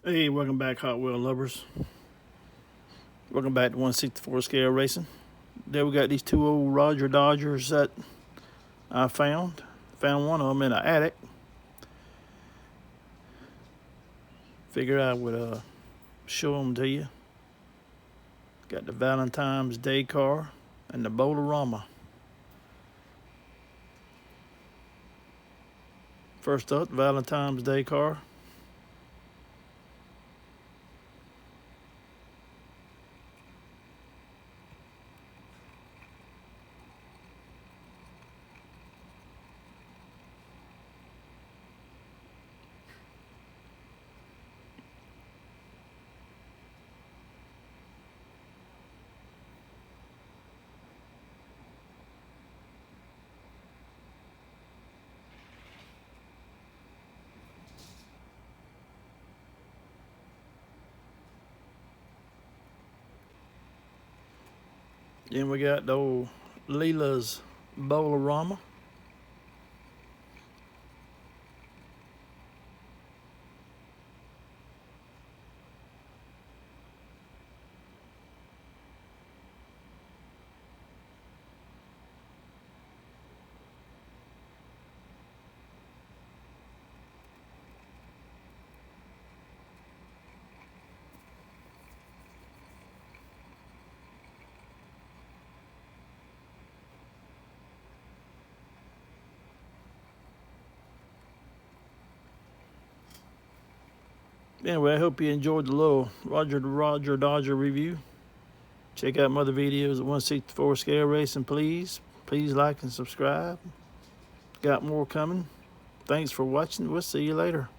Hey, welcome back, Hot Wheel lovers. Welcome back to 164 scale racing. There we got these two old Rodger Dodgers that I found. Found one of them in an attic. Figured I would show them to you. Got the Valentine's Day car and the Bowl-O-Rama. First up, the Valentine's Day car. Then we got the old Leela's Bowl-O-Rama. Anyway, I hope you enjoyed the little Rodger Dodger review. Check out my other videos at 164 Scale Racing, please. Please like and subscribe. Got more coming. Thanks for watching. We'll see you later.